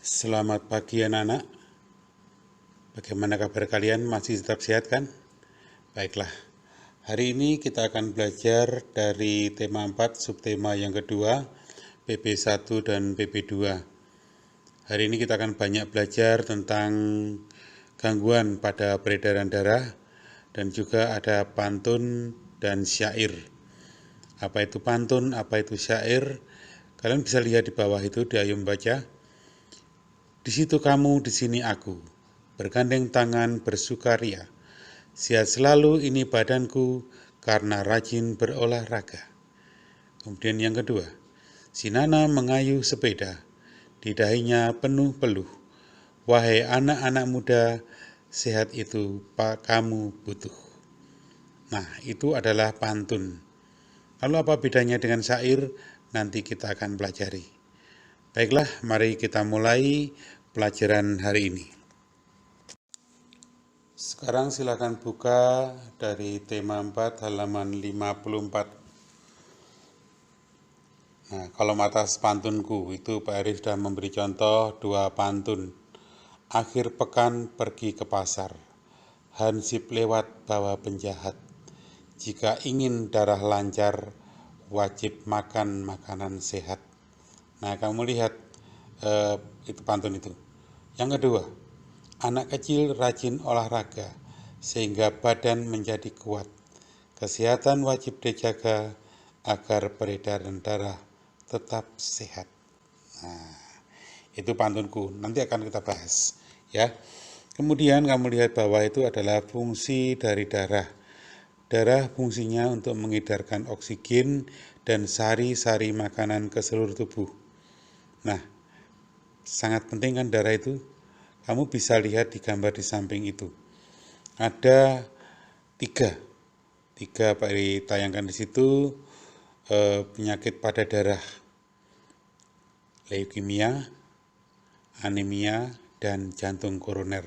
Selamat pagi anak-anak. Bagaimana kabar kalian? Masih tetap sehat kan? Baiklah. Hari ini kita akan belajar dari tema 4, subtema yang kedua, PP1 dan PP2. Hari ini kita akan banyak belajar tentang gangguan pada peredaran darah dan juga ada pantun dan syair. Apa itu pantun, apa itu syair? Kalian bisa lihat di bawah itu, di Ayo Membaca. Di situ kamu, di sini aku, bergandeng tangan bersukaria. Sehat selalu ini badanku karena rajin berolahraga. Kemudian yang kedua, si Nana mengayuh sepeda, di dahinya penuh peluh. Wahai anak-anak muda, sehat itu kamu butuh. Nah, itu adalah pantun. Lalu apa bedanya dengan syair? Nanti kita akan pelajari. Baiklah, mari kita mulai pelajaran hari ini. Sekarang silakan buka dari tema 4 halaman 54. Nah, kalau atas pantunku itu Pak Arif sudah memberi contoh 2 pantun. Akhir pekan pergi ke pasar, hansip lewat bawa penjahat. Jika ingin darah lancar, wajib makan makanan sehat. Nah, kamu lihat itu pantun itu. Yang kedua, anak kecil rajin olahraga sehingga badan menjadi kuat. Kesehatan wajib dijaga agar peredaran darah tetap sehat. Nah, itu pantunku. Nanti akan kita bahas, ya. Kemudian kamu lihat bawah itu adalah fungsi dari darah. Darah fungsinya untuk mengedarkan oksigen dan sari-sari makanan ke seluruh tubuh. Nah, sangat penting kan darah itu? Kamu bisa lihat di gambar di samping itu. Ada tiga Pak Iri tayangkan di situ penyakit pada darah, leukemia, anemia, dan jantung koroner.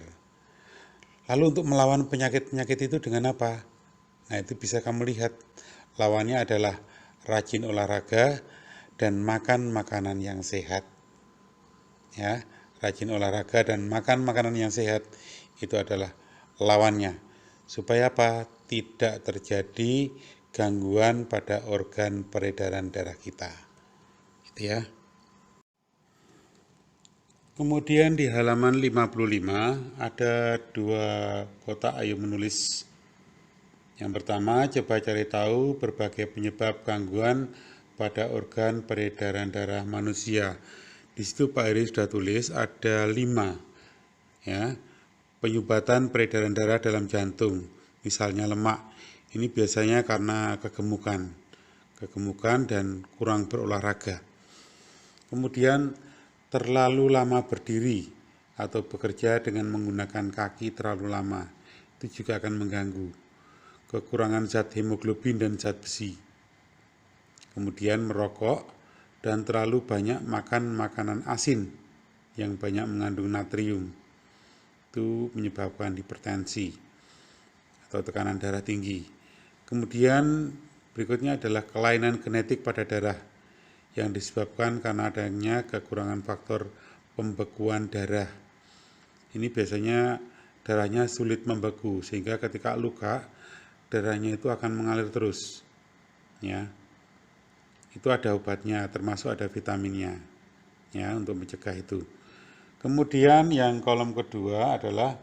Lalu untuk melawan penyakit-penyakit itu dengan apa? Nah, itu bisa kamu lihat. Lawannya adalah rajin olahraga dan makan makanan yang sehat. Ya, rajin olahraga dan makan makanan yang sehat itu adalah lawannya. Supaya apa? Tidak terjadi gangguan pada organ peredaran darah kita. Gitu ya. Kemudian di halaman 55 ada 2 kotak ayo menulis. Yang pertama, coba cari tahu berbagai penyebab gangguan pada organ peredaran darah manusia. Di situ Pak Eri sudah tulis ada 5, ya. Penyumbatan peredaran darah dalam jantung, misalnya lemak. Ini biasanya karena kegemukan dan kurang berolahraga. Kemudian terlalu lama berdiri atau bekerja dengan menggunakan kaki terlalu lama, itu juga akan mengganggu. Kekurangan zat hemoglobin dan zat besi. Kemudian merokok dan terlalu banyak makan makanan asin yang banyak mengandung natrium. Itu menyebabkan hipertensi atau tekanan darah tinggi. Kemudian berikutnya adalah kelainan genetik pada darah yang disebabkan karena adanya kekurangan faktor pembekuan darah. Ini biasanya darahnya sulit membeku sehingga ketika luka darahnya itu akan mengalir terus, ya. Itu ada obatnya, termasuk ada vitaminnya, ya, untuk mencegah itu. Kemudian yang kolom kedua adalah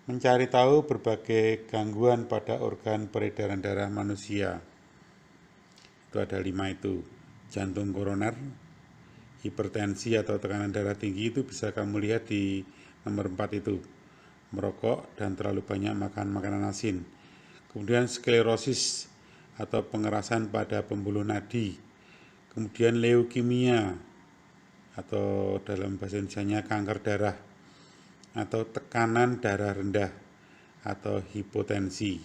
mencari tahu berbagai gangguan pada organ peredaran darah manusia. Itu ada 5 itu. Jantung koroner, hipertensi atau tekanan darah tinggi itu bisa kamu lihat di nomor 4 itu. Merokok dan terlalu banyak makan makanan asin. Kemudian sklerosis atau pengerasan pada pembuluh nadi. Kemudian leukemia atau dalam bahasa Indonesianya kanker darah, atau tekanan darah rendah atau hipotensi.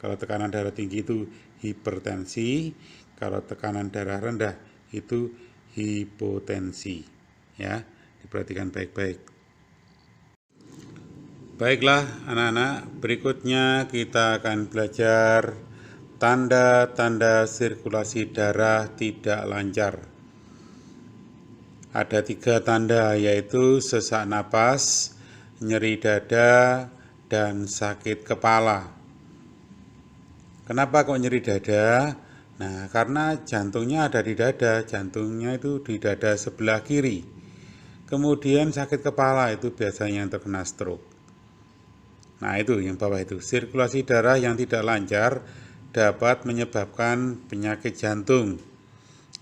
Kalau tekanan darah tinggi itu hipertensi, kalau tekanan darah rendah itu hipotensi. Ya, diperhatikan baik-baik. Baiklah anak-anak, berikutnya kita akan belajar tanda-tanda sirkulasi darah tidak lancar. Ada 3 tanda, yaitu sesak napas, nyeri dada, dan sakit kepala. Kenapa kok nyeri dada? Nah, karena jantungnya ada di dada, jantungnya itu di dada sebelah kiri. Kemudian sakit kepala itu biasanya yang terkena stroke. Nah, itu yang bawah itu, sirkulasi darah yang tidak lancar dapat menyebabkan penyakit jantung.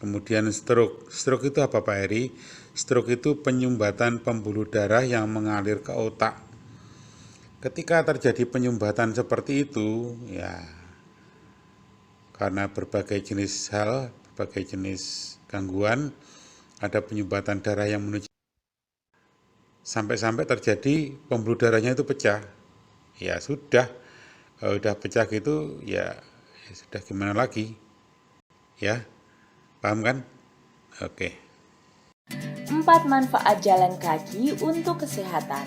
Kemudian stroke. Stroke itu apa Pak Heri? Stroke itu penyumbatan pembuluh darah yang mengalir ke otak. Ketika terjadi penyumbatan seperti itu, ya karena berbagai jenis hal, berbagai jenis gangguan, ada penyumbatan darah yang menuju sampai-sampai terjadi pembuluh darahnya itu pecah. Ya sudah, kalau udah pecah gitu ya sudah gimana lagi? Ya. Paham kan? Oke. 4 manfaat jalan kaki untuk kesehatan.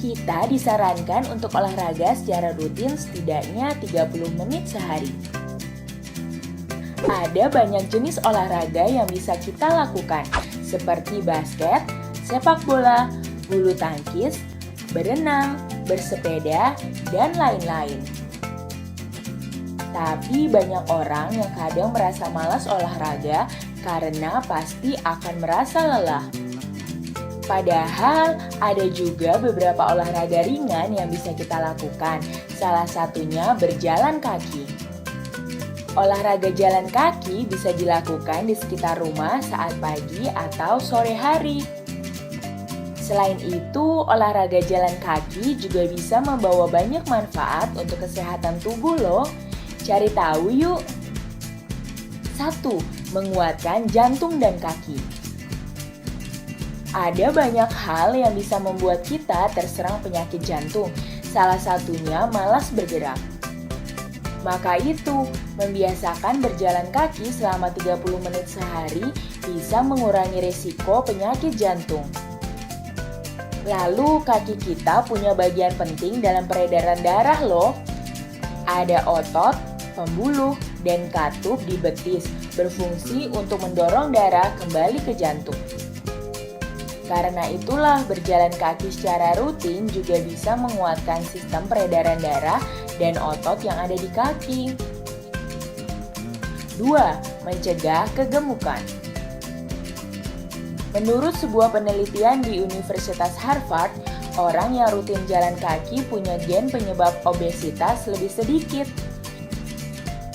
Kita disarankan untuk olahraga secara rutin setidaknya 30 menit sehari. Ada banyak jenis olahraga yang bisa kita lakukan, seperti basket, sepak bola, bulu tangkis, berenang, bersepeda, dan lain-lain. Tapi banyak orang yang kadang merasa malas olahraga karena pasti akan merasa lelah. Padahal ada juga beberapa olahraga ringan yang bisa kita lakukan, salah satunya berjalan kaki. Olahraga jalan kaki bisa dilakukan di sekitar rumah saat pagi atau sore hari. Selain itu, olahraga jalan kaki juga bisa membawa banyak manfaat untuk kesehatan tubuh loh. Cari tahu yuk. 1. Menguatkan jantung dan kaki. Ada banyak hal yang bisa membuat kita terserang penyakit jantung, salah satunya malas bergerak. Maka itu, membiasakan berjalan kaki selama 30 menit sehari bisa mengurangi risiko penyakit jantung. Lalu, kaki kita punya bagian penting dalam peredaran darah loh. Ada otot, pembuluh, dan katup di betis berfungsi untuk mendorong darah kembali ke jantung. Karena itulah berjalan kaki secara rutin juga bisa menguatkan sistem peredaran darah dan otot yang ada di kaki. 2. Mencegah kegemukan. Menurut sebuah penelitian di Universitas Harvard, orang yang rutin jalan kaki punya gen penyebab obesitas lebih sedikit.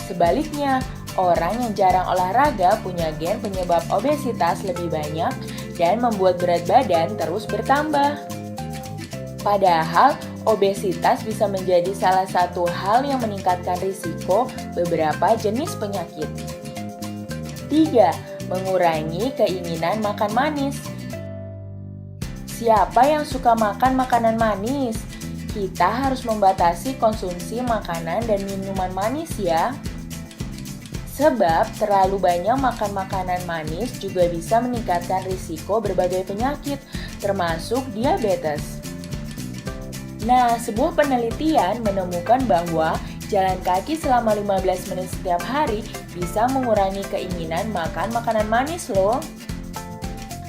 Sebaliknya, orang yang jarang olahraga punya gen penyebab obesitas lebih banyak dan membuat berat badan terus bertambah. Padahal, obesitas bisa menjadi salah satu hal yang meningkatkan risiko beberapa jenis penyakit. 3. Mengurangi keinginan makan manis. Siapa yang suka makan makanan manis? Kita harus membatasi konsumsi makanan dan minuman manis ya. Sebab terlalu banyak makan makanan manis juga bisa meningkatkan risiko berbagai penyakit, termasuk diabetes. Nah, sebuah penelitian menemukan bahwa jalan kaki selama 15 menit setiap hari bisa mengurangi keinginan makan makanan manis loh.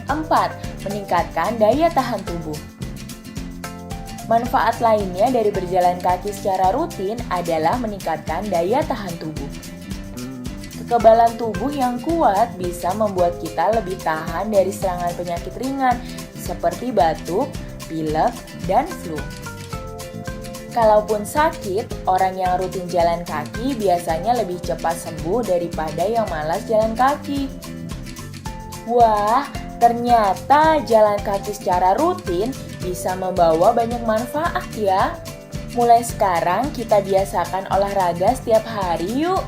4. Meningkatkan daya tahan tubuh. Manfaat lainnya dari berjalan kaki secara rutin adalah meningkatkan daya tahan tubuh. Kekebalan tubuh yang kuat bisa membuat kita lebih tahan dari serangan penyakit ringan seperti batuk, pilek, dan flu. Kalaupun sakit, orang yang rutin jalan kaki biasanya lebih cepat sembuh daripada yang malas jalan kaki. Wah, ternyata jalan kaki secara rutin bisa membawa banyak manfaat ya. Mulai sekarang kita biasakan olahraga setiap hari yuk.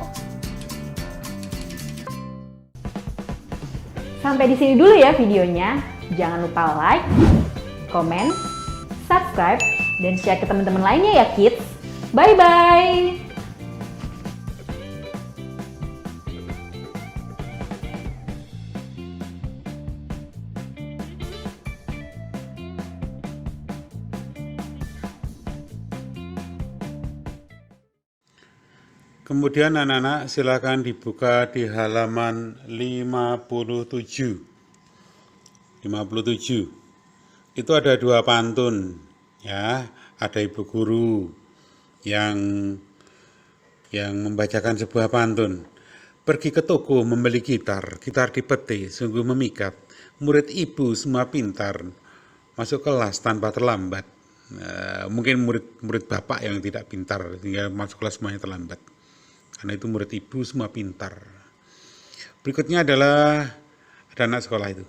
Sampai di sini dulu ya videonya. Jangan lupa like, komen, subscribe, dan share ke teman-teman lainnya ya kids. Bye-bye! Kemudian anak-anak silakan dibuka di halaman 57. 57. Itu ada dua pantun ya, ada ibu guru yang membacakan sebuah pantun. Pergi ke toko membeli gitar dipeti sungguh memikat. Murid ibu semua pintar, masuk kelas tanpa terlambat. Mungkin murid bapak yang tidak pintar sehingga masuk kelas semuanya terlambat. Karena itu murid ibu semua pintar. Berikutnya adalah ada anak sekolah itu.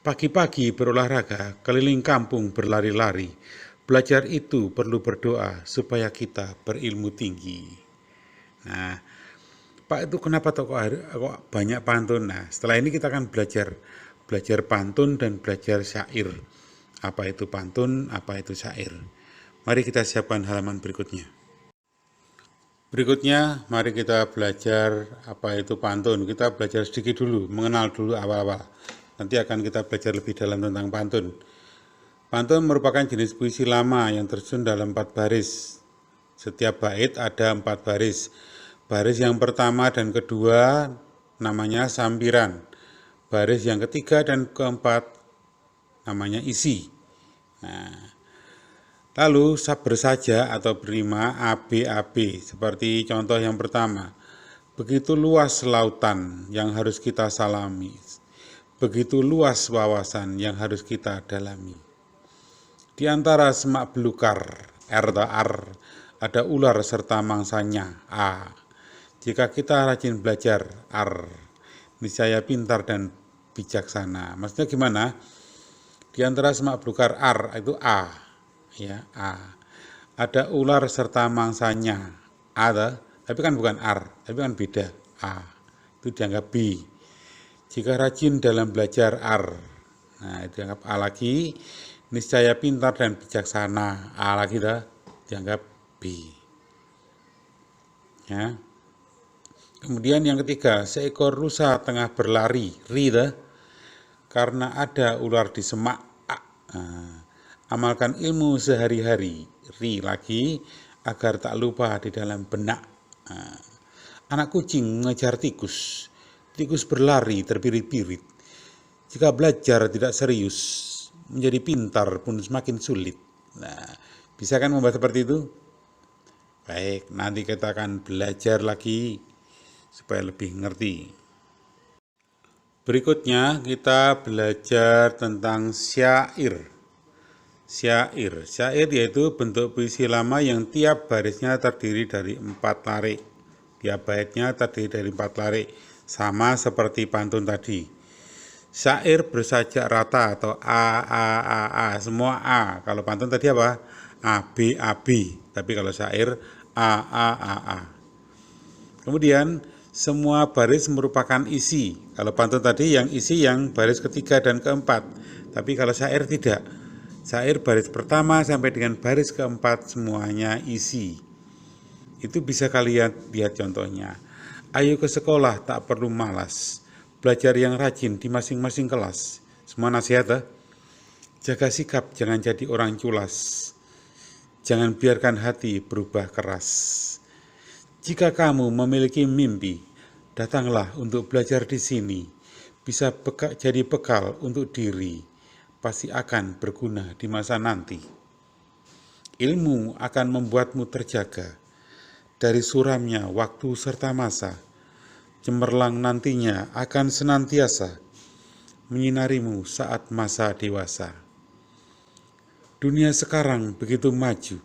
Pagi-pagi berolahraga, keliling kampung berlari-lari. Belajar itu perlu berdoa supaya kita berilmu tinggi. Nah, Pak itu kenapa kok banyak pantun? Nah, setelah ini kita akan belajar pantun dan belajar syair. Apa itu pantun, apa itu syair. Mari kita siapkan halaman berikutnya. Berikutnya, mari kita belajar apa itu pantun. Kita belajar sedikit dulu, mengenal dulu awal-awal. Nanti akan kita belajar lebih dalam tentang pantun. Pantun merupakan jenis puisi lama yang tersusun dalam 4 baris. Setiap bait ada 4 baris. Baris yang pertama dan kedua namanya sampiran. Baris yang ketiga dan keempat namanya isi. Nah, lalu bersaja atau berima AB seperti contoh yang pertama. Begitu luas lautan yang harus kita salami. Begitu luas wawasan yang harus kita dalami. Di antara semak belukar R, ada ular serta mangsanya A. Jika kita rajin belajar R, niscaya pintar dan bijaksana. Maksudnya gimana? Di antara semak belukar R itu A. Ya, A. Ada ular serta mangsanya A, tapi kan bukan R, tapi kan beda A. Itu dianggap B. Jika rajin dalam belajar R, nah itu dianggap A lagi. Niscaya pintar dan bijaksana A lagi dianggap B. Ya. Kemudian yang ketiga, seekor rusa tengah berlari ri karena ada ular di semak A. Nah, amalkan ilmu sehari-hari, ri lagi, agar tak lupa di dalam benak. Nah, anak kucing mengejar tikus, tikus berlari terpirit-pirit. Jika belajar tidak serius, menjadi pintar pun semakin sulit. Nah, bisa kan membuat seperti itu? Baik, nanti kita akan belajar lagi supaya lebih ngerti. Berikutnya kita belajar tentang syair. Syair yaitu bentuk puisi lama yang tiap barisnya terdiri dari 4 larik. Tiap baitnya terdiri dari 4 larik, sama seperti pantun tadi. Syair bersajak rata atau A, semua A. Kalau pantun tadi apa? AB. Tapi kalau syair A. Kemudian semua baris merupakan isi. Kalau pantun tadi yang isi yang baris ketiga dan keempat. Tapi kalau syair tidak. Syair baris pertama sampai dengan baris keempat semuanya isi. Itu bisa kalian lihat contohnya. Ayo ke sekolah tak perlu malas. Belajar yang rajin di masing-masing kelas. Semua nasihat Jaga sikap, jangan jadi orang culas. Jangan biarkan hati berubah keras. Jika kamu memiliki mimpi, datanglah untuk belajar di sini. Bisa jadi bekal untuk diri. Pasti akan berguna di masa nanti. Ilmu akan membuatmu terjaga dari suramnya waktu serta masa. Cemerlang nantinya akan senantiasa menyinarimu saat masa dewasa. Dunia sekarang begitu maju,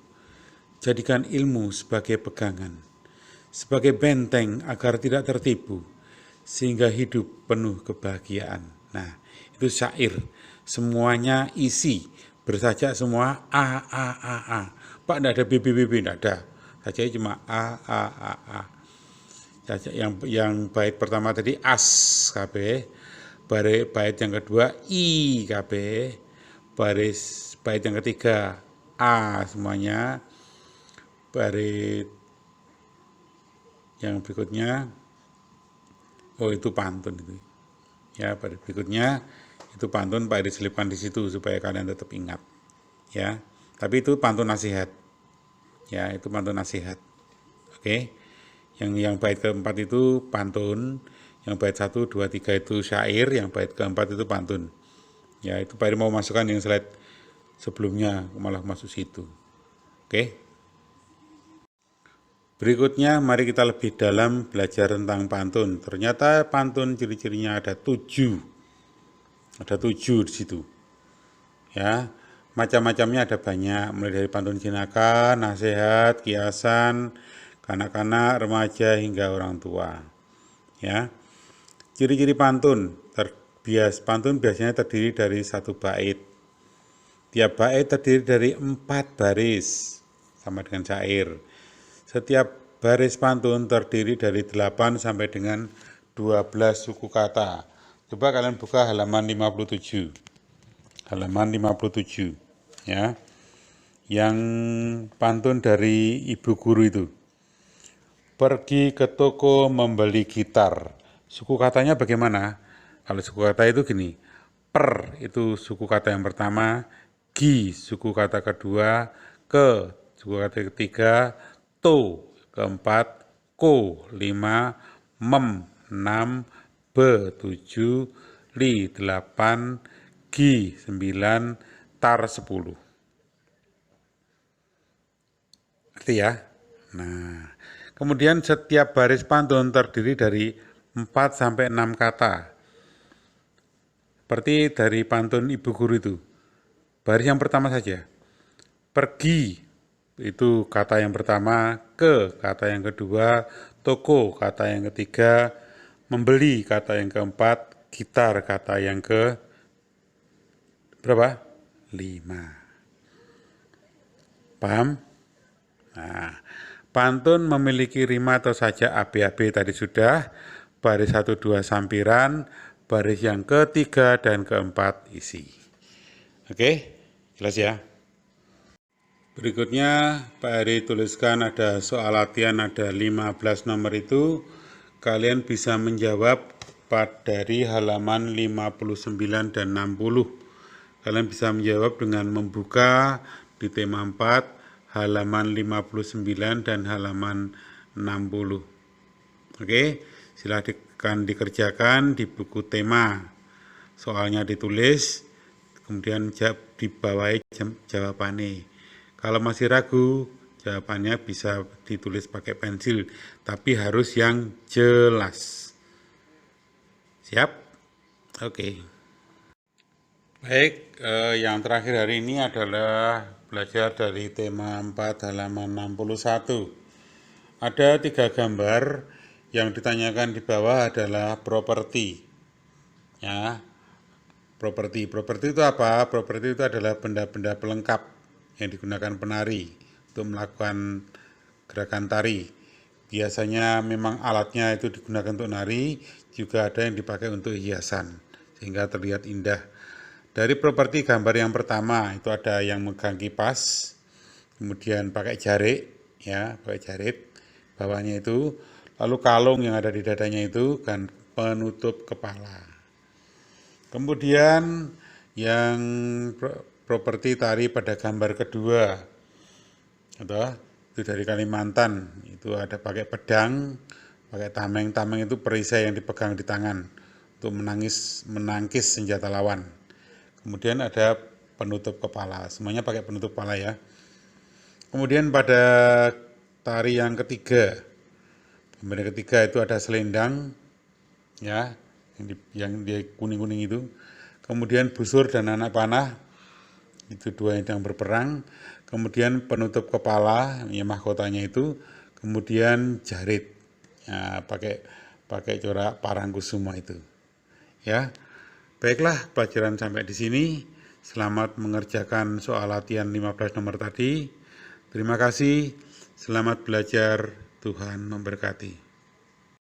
jadikan ilmu sebagai pegangan, sebagai benteng agar tidak tertipu, sehingga hidup penuh kebahagiaan. Nah, itu syair. Semuanya isi, bersajak semua A. Pak, tidak ada BB, tidak ada. Saja cuma A. Saja yang bait pertama tadi as KB, bait yang kedua I KB, bait yang ketiga A semuanya, bait yang berikutnya itu pantun itu. Ya, bait berikutnya itu pantun Pak diselipkan di situ supaya kalian tetap ingat. Ya. Tapi itu pantun nasihat. Ya, itu pantun nasihat. Oke. Yang bait keempat itu pantun, yang bait 1, 2, 3 itu syair, yang bait keempat itu pantun. Ya, itu Pak Eri mau masukkan yang slide sebelumnya, malah masuk situ. Oke. Berikutnya mari kita lebih dalam belajar tentang pantun. Ternyata pantun ciri-cirinya ada 7. Ada 7 di situ. Ya, macam-macamnya ada banyak, mulai dari pantun jinaka, nasihat, kiasan, kanak-kanak, remaja hingga orang tua. Ya. Ciri-ciri pantun. Pantun biasanya terdiri dari 1 bait. Tiap bait terdiri dari 4 baris, sama dengan syair. Setiap baris pantun terdiri dari 8 sampai dengan 12 suku kata. Coba kalian buka halaman 57. Halaman 57, ya. Yang pantun dari ibu guru itu. Pergi ke toko membeli gitar. Suku katanya bagaimana? Kalau suku kata itu gini, per itu suku kata yang pertama, gi suku kata kedua, ke suku kata ketiga, to keempat, ko 5, mem 6, be 7, li 8, gi 9, tar 10. Ngerti ya? Nah, kemudian setiap baris pantun terdiri dari 4 sampai 6 kata. Seperti dari pantun ibu guru itu. Baris yang pertama saja. Pergi itu kata yang pertama, ke kata yang kedua, toko kata yang ketiga, membeli kata yang keempat, gitar kata yang ke berapa? 5. Paham? Nah, pantun memiliki rima atau saja ABAB tadi sudah, baris 1, 2 sampiran, baris yang ketiga dan keempat isi. Oke, jelas ya? Berikutnya Pak Eri tuliskan ada soal latihan, ada 15 nomor itu. Kalian bisa menjawab dari halaman 59 dan 60. Kalian bisa menjawab dengan membuka di tema 4, halaman 59 dan halaman 60. Oke, silakan dikerjakan di buku tema. Soalnya ditulis, kemudian dibawahi jawabannya. Kalau masih ragu, jawabannya bisa ditulis pakai pensil, tapi harus yang jelas. Siap? Oke. Baik, yang terakhir hari ini adalah belajar dari tema 4 halaman 61. Ada 3 gambar. Yang ditanyakan di bawah adalah properti. Ya. Properti itu apa? Properti itu adalah benda-benda pelengkap yang digunakan penari untuk melakukan gerakan tari. Biasanya memang alatnya itu digunakan untuk nari, juga ada yang dipakai untuk hiasan sehingga terlihat indah. Dari properti gambar yang pertama itu ada yang megang kipas, kemudian pakai jarik, ya, pakai jarit. Bawahnya itu, lalu kalung yang ada di dadanya itu kan penutup kepala. Kemudian yang properti tari pada gambar kedua, itu dari Kalimantan, itu ada pakai pedang, pakai tameng. Tameng itu perisai yang dipegang di tangan untuk menangkis senjata lawan. Kemudian ada penutup kepala, semuanya pakai penutup kepala ya. Kemudian pada tari yang ketiga, gambar ketiga itu ada selendang, ya, yang dia kuning-kuning itu. Kemudian busur dan anak panah, itu 2 yang berperang. Kemudian penutup kepala, ya mahkotanya itu. Kemudian jarit, ya, pakai corak Parangkusuma itu. Ya, baiklah, pelajaran sampai di sini. Selamat mengerjakan soal latihan 15 nomor tadi. Terima kasih. Selamat belajar. Tuhan memberkati.